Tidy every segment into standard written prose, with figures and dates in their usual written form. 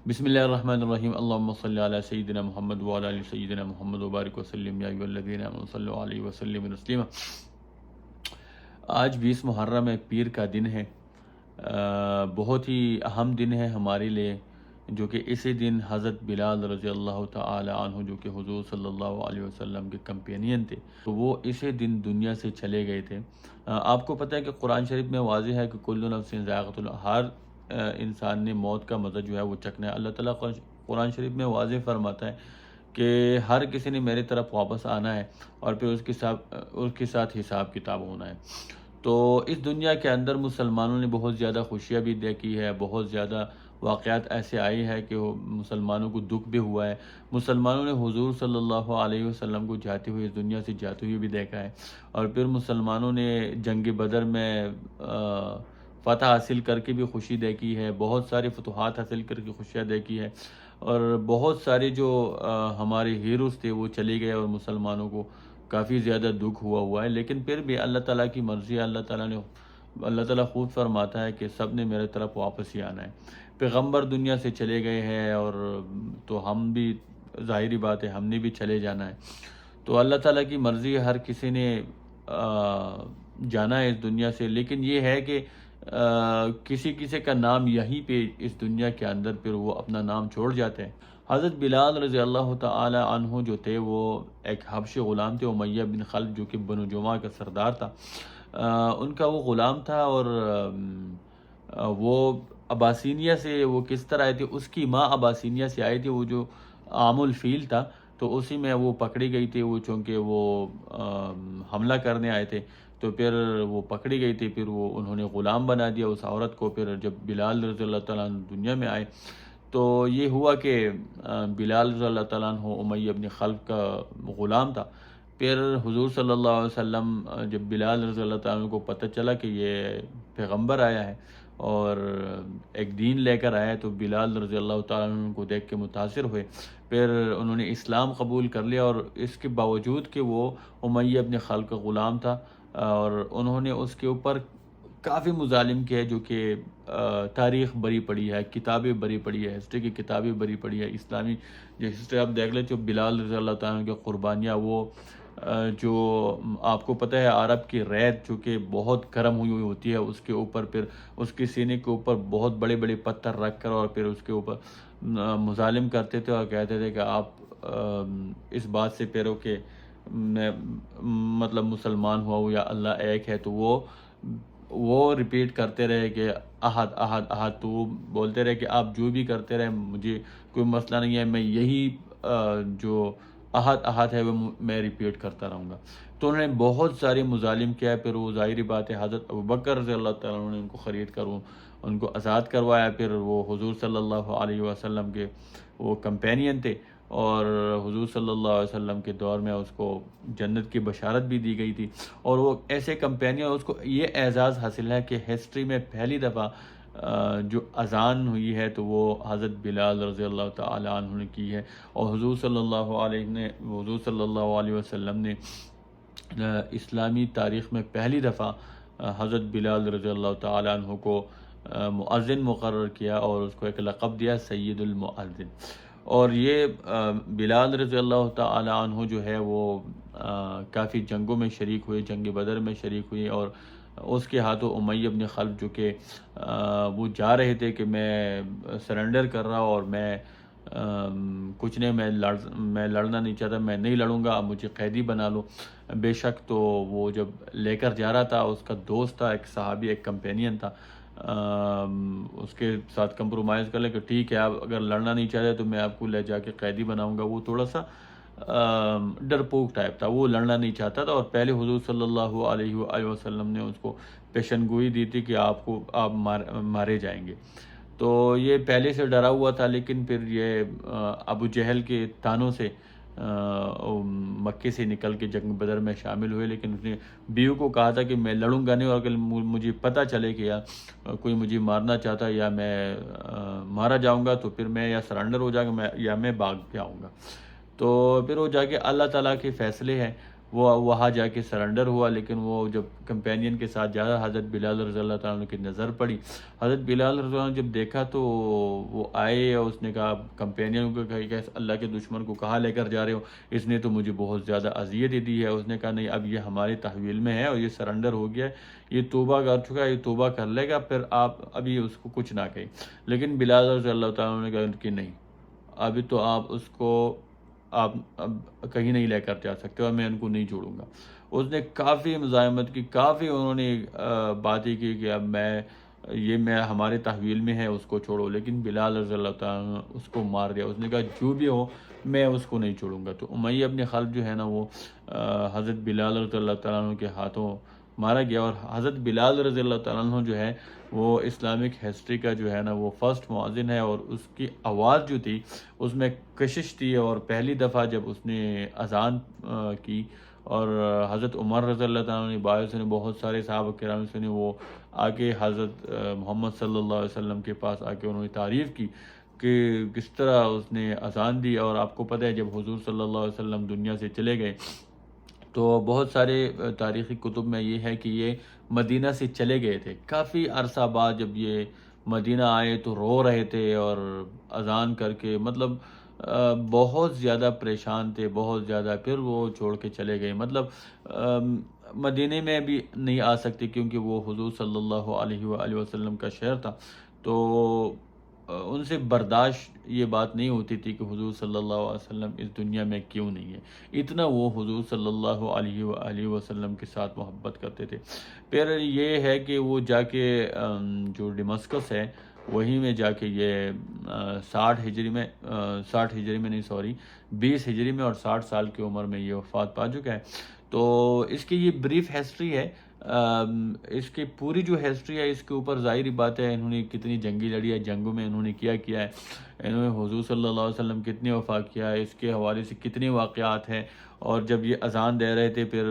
بسم اللہ الرحمن الرحیم، اللہم صلی علی سیدنا محمد وعلی آل سیدنا محمد وبارک وسلم، یا ایھا الذین آمنوا صلوا علیہ وسلم تسلیما۔ آج 20 محرم ہے، پیر کا دن ہے۔ بہت ہی اہم دن ہے ہمارے لیے، جو کہ اسی دن حضرت بلال رضی اللہ تعالی عنہ، جو کہ حضور صلی اللہ علیہ وسلم کے کمپینین تھے، تو وہ اسی دن دنیا سے چلے گئے تھے۔ آپ کو پتہ ہے کہ قرآن شریف میں واضح ہے کہ کل نفس ذائقۃ الموت، ہر انسان نے موت کا مزہ جو ہے وہ چکھنا ہے۔ اللہ تعالیٰ قرآن شریف میں واضح فرماتا ہے کہ ہر کسی نے میری طرف واپس آنا ہے، اور پھر اس کے ساتھ حساب کتاب ہونا ہے۔ تو اس دنیا کے اندر مسلمانوں نے بہت زیادہ خوشیاں بھی دیکھی ہے، بہت زیادہ واقعات ایسے آئے ہیں کہ مسلمانوں کو دکھ بھی ہوا ہے۔ مسلمانوں نے حضور صلی اللہ علیہ وسلم کو جاتے ہوئے، اس دنیا سے جاتے ہوئے بھی دیکھا ہے، اور پھر مسلمانوں نے جنگ بدر میں فتح حاصل کر کے بھی خوشی دیکھی ہے، بہت ساری فتوحات حاصل کر کے خوشیاں دیکھی ہے، اور بہت سارے جو ہمارے ہیروز تھے وہ چلے گئے، اور مسلمانوں کو کافی زیادہ دکھ ہوا ہے۔ لیکن پھر بھی اللہ تعالیٰ کی مرضی ہے، اللہ تعالیٰ خود فرماتا ہے کہ سب نے میرے طرف واپس ہی آنا ہے۔ پیغمبر دنیا سے چلے گئے ہیں، اور تو ہم بھی، ظاہری بات ہے، ہم نے بھی چلے جانا ہے۔ تو اللہ تعالیٰ کی مرضی ہے، ہر کسی نے جانا ہے اس دنیا سے۔ لیکن یہ ہے کہ کسی کسی کا نام یہیں پہ اس دنیا کے اندر پھر وہ اپنا نام چھوڑ جاتے ہیں۔ حضرت بلال رضی اللہ تعالی عنہ جو تھے، وہ ایک حبشی غلام تھے، امیہ بن خلف، جو کہ بنو جمعہ کا سردار تھا۔ ان کا وہ غلام تھا، اور وہ اباسینیہ سے وہ کس طرح آئے تھے، اس کی ماں اباسینیہ سے آئی تھی، وہ جو عام الفیل تھا، تو اسی میں وہ پکڑی گئی تھی، وہ چونکہ وہ حملہ کرنے آئے تھے، تو پھر وہ پکڑی گئی تھی، پھر وہ انہوں نے غلام بنا دیا اس عورت کو۔ پھر جب بلال رضی اللہ تعالیٰ عنہ دنیا میں آئے، تو یہ ہوا کہ بلال رضی اللہ تعالیٰ عنہ امیہ بن خلف کا غلام تھا۔ پھر حضور صلی اللہ علیہ وسلم، جب بلال رضی اللہ تعالیٰ عنہ کو پتہ چلا کہ یہ پیغمبر آیا ہے اور ایک دین لے کر آیا ہے، تو بلال رضی اللہ تعالیٰ عنہ کو دیکھ کے متاثر ہوئے۔ پھر انہوں نے اسلام قبول کر لیا، اور اس کے باوجود کہ وہ امیہ بن خلف کا غلام تھا، اور انہوں نے اس کے اوپر کافی مظالم کیا ہے، جو کہ تاریخ بری پڑی ہے، کتابیں بری پڑی ہے، ہسٹری کی کتابیں بری پڑی ہے، اسلامی جو ہسٹری آپ دیکھ لیں، جو بلال رضی اللہ تعالیٰ کی قربانیاں، وہ جو آپ کو پتہ ہے عرب کی ریت جو کہ بہت گرم ہوئی ہوتی ہے، اس کے اوپر پھر اس کے سینے کے اوپر بہت بڑے بڑے پتھر رکھ کر، اور پھر اس کے اوپر مظالم کرتے تھے، اور کہتے تھے کہ آپ اس بات سے پیرو کہ میں مطلب مسلمان ہوا ہوں یا اللہ ایک ہے، تو وہ ریپیٹ کرتے رہے کہ احد احد احد، تو وہ بولتے رہے کہ آپ جو بھی کرتے رہے، مجھے کوئی مسئلہ نہیں ہے، میں یہی جو احد احد ہے وہ میں ریپیٹ کرتا رہوں گا۔ تو انہوں نے بہت سارے مظالم کیا ہے۔ پھر وہ ظاہری بات ہے، حضرت ابوبکر رضی اللہ تعالیٰ عنہ نے ان کو خرید کر ان کو آزاد کروایا۔ پھر وہ حضور صلی اللہ علیہ وسلم کے وہ کمپینین تھے، اور حضور صلی اللہ علیہ وسلم کے دور میں اس کو جنت کی بشارت بھی دی گئی تھی، اور وہ ایسے کمپینین، اس کو یہ اعزاز حاصل ہے کہ ہسٹری میں پہلی دفعہ جو اذان ہوئی ہے، تو وہ حضرت بلال رضی اللہ تعالی عنہ نے کی ہے، اور حضور صلی اللہ علیہ وسلم نے اسلامی تاریخ میں پہلی دفعہ حضرت بلال رضی اللہ تعالی عنہ کو مؤذن مقرر کیا، اور اس کو ایک لقب دیا، سید المؤذن۔ اور یہ بلال رضی اللہ تعالی عنہ جو ہے وہ کافی جنگوں میں شریک ہوئے، جنگ بدر میں شریک ہوئی، اور اس کے ہاتھوں امیہ بن خلف، جو کہ وہ جا رہے تھے کہ میں سرنڈر کر رہا ہوں، اور میں کچھ نہیں، میں لڑنا نہیں چاہتا، میں نہیں لڑوں گا، اب مجھے قیدی بنا لو۔ بے شک تو وہ جب لے کر جا رہا تھا، اس کا دوست تھا، ایک صحابی، ایک کمپینین تھا، اس کے ساتھ کمپرومائز کر لے کہ ٹھیک ہے، آپ اگر لڑنا نہیں چاہتے تو میں آپ کو لے جا کے قیدی بناؤں گا۔ وہ تھوڑا سا ڈرپوک ٹائپ تھا، وہ لڑنا نہیں چاہتا تھا، اور پہلے حضور صلی اللہ علیہ وآلہ وسلم نے اس کو پیشن گوئی دی تھی کہ آپ مارے جائیں گے۔ تو یہ پہلے سے ڈرا ہوا تھا، لیکن پھر یہ ابو جہل کے طعنوں سے مکے سے نکل کے جنگ بدر میں شامل ہوئے، لیکن اس نے بیوی کو کہا تھا کہ میں لڑوں گا نہیں، اور اگر مجھے پتہ چلے کہ یا کوئی مجھے مارنا چاہتا ہے، یا میں مارا جاؤں گا، تو پھر میں یا سرنڈر ہو جاؤں گا، یا میں بھاگ جاؤں گا۔ تو پھر وہ جا کے اللہ تعالیٰ کے فیصلے ہیں، وہ وہاں جا کے سرنڈر ہوا، لیکن وہ جب کمپینین کے ساتھ جا رہا، حضرت بلال رضی اللہ تعالیٰ عنہ کی نظر پڑی. حضرت بلال رضی اللہ عنہ جب دیکھا تو وہ آئے اور اس نے کہا کمپینین کو کہ اللہ کے دشمن کو کہاں لے کر جا رہے ہو، اس نے تو مجھے بہت زیادہ اذیت دی ہے. اس نے کہا نہیں، اب یہ ہماری تحویل میں ہے اور یہ سرنڈر ہو گیا ہے، یہ توبہ کر چکا ہے، یہ توبہ کر لے گا، پھر آپ ابھی اس کو کچھ نہ کہیں. لیکن بلال رضی اللہ تعالیٰ عنہ نے کہا کہ نہیں، ابھی تو آپ اس کو آپ اب کہیں نہیں لے کر جا سکتے اور میں ان کو نہیں چھوڑوں گا. اس نے کافی مزاحمت کی، کافی انہوں نے باتیں کی کہ اب میں ہمارے تحویل میں ہے، اس کو چھوڑو. لیکن بلال رضی اللہ تعالیٰ عنہ اس کو مار دیا. اس نے کہا جو بھی ہو میں اس کو نہیں چھوڑوں گا. تو امیہ ابن خلف جو ہے نا، وہ حضرت بلال رضی اللہ تعالیٰ عنہ کے ہاتھوں مارا گیا. اور حضرت بلال رضی اللہ تعالیٰ عنہ جو ہے وہ اسلامک ہسٹری کا جو ہے نا وہ فرسٹ مؤذن ہے، اور اس کی آواز جو تھی اس میں کشش تھی. اور پہلی دفعہ جب اس نے اذان کی اور حضرت عمر رضی اللہ تعالیٰ عنہ نے باعث نے بہت سارے صحابہ کرام سے نے وہ آ کے حضرت محمد صلی اللہ علیہ وسلم کے پاس آ کے انہوں نے تعریف کی کہ کس طرح اس نے اذان دی. اور آپ کو پتہ ہے جب حضور صلی اللہ علیہ وسلم دنیا سے چلے گئے تو بہت سارے تاریخی کتب میں یہ ہے کہ یہ مدینہ سے چلے گئے تھے. کافی عرصہ بعد جب یہ مدینہ آئے تو رو رہے تھے اور اذان کر کے، مطلب بہت زیادہ پریشان تھے، بہت زیادہ. پھر وہ چھوڑ کے چلے گئے، مطلب مدینہ میں بھی نہیں آ سکتے کیونکہ وہ حضور صلی اللہ علیہ وآلہ وسلم کا شہر تھا. تو ان سے برداشت یہ بات نہیں ہوتی تھی کہ حضور صلی اللہ علیہ وسلم اس دنیا میں کیوں نہیں ہے. اتنا وہ حضور صلی اللہ علیہ وآلہ وسلم کے ساتھ محبت کرتے تھے. پھر یہ ہے کہ وہ جا کے جو ڈمسکس ہے وہیں میں جا کے یہ 60 ہجری میں 20 ہجری میں اور 60 سال کی عمر میں یہ وفات پا چکا ہے. تو اس کی یہ بریف ہسٹری ہے. اس کی پوری جو ہسٹری ہے اس کے اوپر ظاہری بات ہے انہوں نے کتنی جنگی لڑی ہے، جنگوں میں انہوں نے کیا ہے، انہوں نے حضور صلی اللہ علیہ وسلم کتنے وفا کیا ہے، اس کے حوالے سے کتنے واقعات ہیں. اور جب یہ اذان دے رہے تھے پھر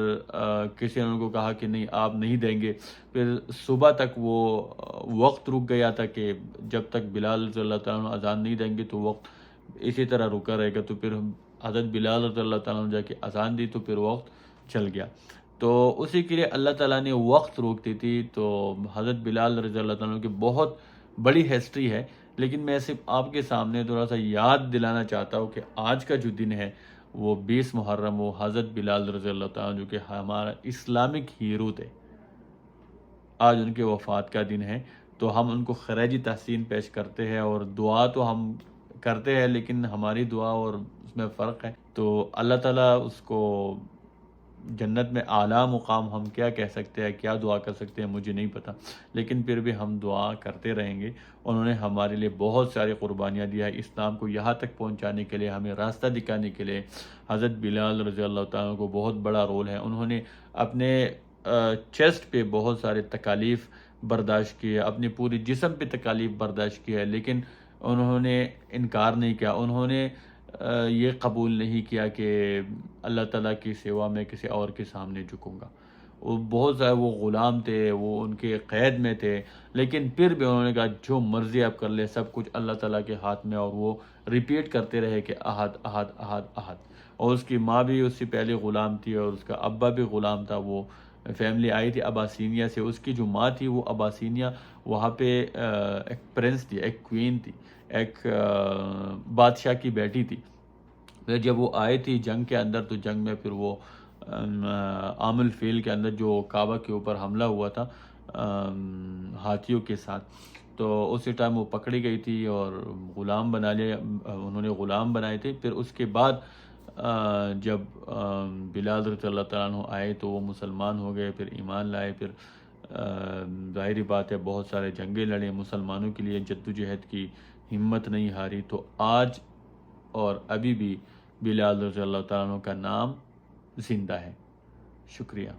کسی نے ان کو کہا کہ نہیں آپ نہیں دیں گے. پھر صبح تک وہ وقت رک گیا تھا کہ جب تک بلال رضی اللہ تعالیٰ عنہ اذان نہیں دیں گے تو وقت اسی طرح رکا رہے گا. تو پھر حضرت بلال رضی اللہ تعالیٰ عنہ جا کے اذان دی تو پھر وقت چل گیا. تو اسی کے لیے اللہ تعالیٰ نے وقت روک دی تھی. تو حضرت بلال رضی اللہ تعالیٰ عنہ کی بہت بڑی ہسٹری ہے، لیکن میں صرف آپ کے سامنے تھوڑا سا یاد دلانا چاہتا ہوں کہ آج کا جو دن ہے وہ 20 محرم، وہ حضرت بلال رضی اللہ تعالیٰ عنہ جو کہ ہمارا اسلامک ہیرو تھے، آج ان کے وفات کا دن ہے. تو ہم ان کو خراج تحسین پیش کرتے ہیں اور دعا تو ہم کرتے ہیں، لیکن ہماری دعا اور اس میں فرق ہے. تو اللہ تعالیٰ اس کو جنت میں اعلیٰ مقام، ہم کیا کہہ سکتے ہیں، کیا دعا کر سکتے ہیں مجھے نہیں پتہ، لیکن پھر بھی ہم دعا کرتے رہیں گے. انہوں نے ہمارے لیے بہت ساری قربانیاں دیا ہے، اسلام کو یہاں تک پہنچانے کے لیے، ہمیں راستہ دکھانے کے لیے. حضرت بلال رضی اللہ تعالیٰ کو بہت بڑا رول ہے. انہوں نے اپنے چیسٹ پہ بہت سارے تکالیف برداشت کیے، اپنے پورے جسم پہ تکالیف برداشت کیا ہے، لیکن انہوں نے انکار نہیں کیا. انہوں نے یہ قبول نہیں کیا کہ اللہ تعالیٰ کی سوا میں کسی اور کے سامنے جھکوں گا. وہ بہت زیادہ وہ غلام تھے، وہ ان کے قید میں تھے، لیکن پھر بھی انہوں نے کہا جو مرضی آپ کر لے، سب کچھ اللہ تعالیٰ کے ہاتھ میں. اور وہ ریپیٹ کرتے رہے کہ احد احد احد احد. اور اس کی ماں بھی اس سے پہلے غلام تھی اور اس کا ابا بھی غلام تھا. وہ فیملی آئی تھی اباسینیا سے، اس کی جو ماں تھی وہ اباسینیا وہاں پہ ایک پرنس تھی، ایک کوئین تھی، ایک بادشاہ کی بیٹی تھی. پھر جب وہ آئی تھی جنگ کے اندر، تو جنگ میں پھر وہ عام الفیل کے اندر جو کعبہ کے اوپر حملہ ہوا تھا ہاتھیوں کے ساتھ، تو اسی ٹائم وہ پکڑی گئی تھی اور غلام بنا لیا، انہوں نے غلام بنائے تھے. پھر اس کے بعد جب بلال رضی اللہ تعالیٰ عنہ آئے تو وہ مسلمان ہو گئے، پھر ایمان لائے. پھر ظاہری بات ہے بہت سارے جنگیں لڑے، مسلمانوں کے لیے جدوجہد کی، ہمت نہیں ہاری. تو آج اور ابھی بھی بلال رضی اللہ تعالیٰ عنہ کا نام زندہ ہے. شکریہ.